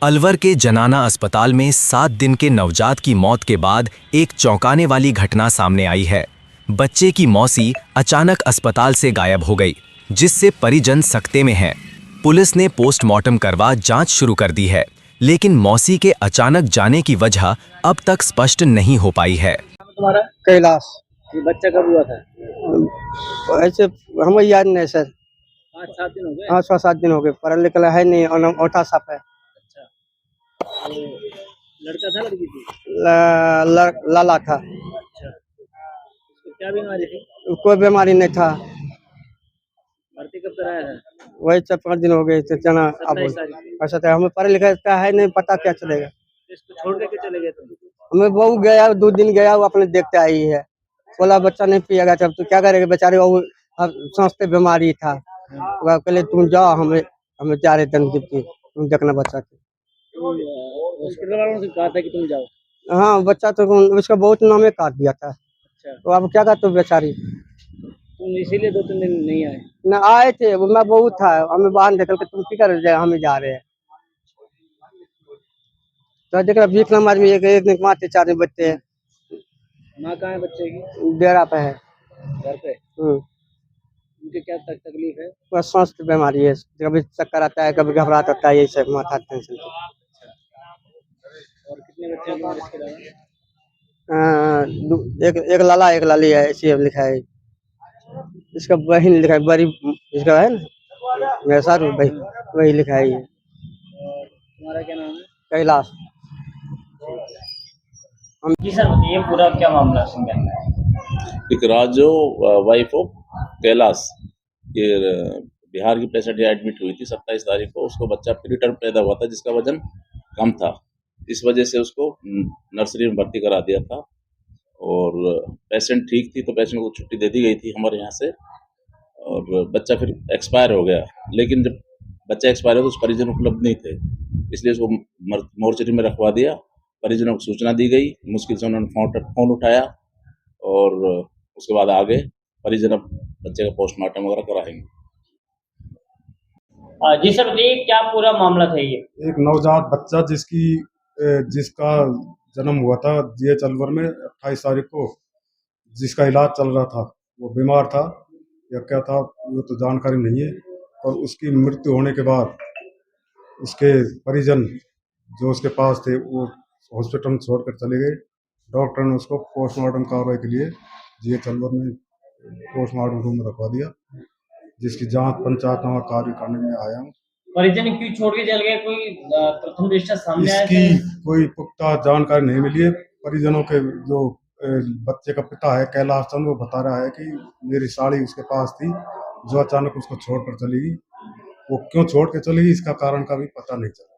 अलवर के जनाना अस्पताल में 7 दिन के नवजात की मौत के बाद एक चौंकाने वाली घटना सामने आई है। बच्चे की मौसी अचानक अस्पताल से गायब हो गई, जिससे परिजन सकते में हैं। पुलिस ने पोस्टमार्टम करवा जांच शुरू कर दी है, लेकिन मौसी के अचानक जाने की वजह अब तक स्पष्ट नहीं हो पाई है। तुम्हारा कैलाश। ये बच्चा कब हुआ था? ऐसे हमें याद नहीं सर। 5-7 दिन हो गए। हाँ 6-7 दिन हो गए, पढ़ा लिखा है नहीं और औठा साफ है। अच्छा, तो लड़का था लड़की थी? लाला था। अच्छा, उसको क्या बीमारी थी? कोई बीमारी नहीं था। भर्ती कब कराया था? वही 4-5 दिन हो गए थे जना। अब 27 तारीख को। ऐसा था, हमें पढ़ा लिखा का है नहीं, पता क्या चलेगा। इसको छोड़ के चले गए तुम? हमें बहू गया 2 दिन गया, वो अपने देखते आई है, बोला बच्चा नहीं पिएगा, तब तो क्या करेगा बेचारे, वो सांस पे बीमारी था। वो कहले तुम जाओ, हमें जा रहे थे तुम देखना बच्चा के। हॉस्पिटल वालों से कहा था कि तुम जाओ? हाँ बच्चा तो उसका बहुत नामे काट दिया था। अच्छा, तो अब क्या करते बेचारी। तुम इसीलिए 2-3 दिन नहीं आए? न आए थे, वो मैं बहुत था, हमें बाहर निकल के तुम की कर जाए, हम जा रहे हैं। तो देखा भीख नमाज में एक मारते 4 बच्चे हैं। माँ कहाँ है बच्चे की? डेरा पे है। घर पे? उनके क्या तकलीफ है? बस सांस की बीमारी है, कभी चक्कर आता है, कभी घबराहट आता है, यही सब माथा टेंशन। और कितने बच्चे हैं तुम्हारे इसके अलावा? एक लाला एक लाली है, ऐसे लिखा है। इसका बहन लिखा है, बड़ी इसका है ना मेरे साथ वही लिखा है ये। और तुम्हारा क्या नाम है? कैलाश। जी सर, बताइए पूरा क्या मामला समझा। एक राजो वाइफ ऑफ कैलाश, ये बिहार की पेशेंट एडमिट हुई थी 27 तारीख को। उसको बच्चा प्रीटर्म पैदा हुआ था जिसका वजन कम था, इस वजह से उसको नर्सरी में भर्ती करा दिया था। और पेशेंट ठीक थी तो पेशेंट को छुट्टी दे दी गई थी हमारे यहाँ से, और बच्चा फिर एक्सपायर हो गया। लेकिन जब बच्चा एक्सपायर हो तो उस परिजन उपलब्ध नहीं थे, इसलिए उसको मोर्चरी में रखवा दिया। परिजनों को सूचना दी गई, मुश्किल से उन्होंने फ़ोन उठाया और उसके बाद आगे परिजन अब बच्चे का पोस्टमार्टम वगैरह कराएंगे। जी सर, बताइए क्या पूरा मामला था ये? एक नवजात बच्चा जिसका जन्म हुआ था जीएच अलवर में 28 तारीख को, जिसका इलाज चल रहा था। वो बीमार था या क्या था वो तो जानकारी नहीं है। और उसकी मृत्यु होने के बाद उसके परिजन जो उसके पास थे वो हॉस्पिटल में छोड़कर चले गए। डॉक्टर ने उसको पोस्टमार्टम कार्रवाई के लिए जीएच अलवर में पोस्टमार्टम रूम में रखवा दिया, जिसकी जांच पंचायतनामा कार्य करने में आया हूँ। परिजन क्यों छोड़ के चल गए, कोई प्रथम दृष्टया सामने आया? इसकी कोई पुख्ता जानकारी नहीं मिली है। परिजनों के जो बच्चे का पिता है कैलाश चंद, वो बता रहा है कि मेरी साड़ी उसके पास थी जो अचानक उसको छोड़कर चली गई। वो क्यों छोड़ के चली गई इसका कारण का भी पता नहीं चला।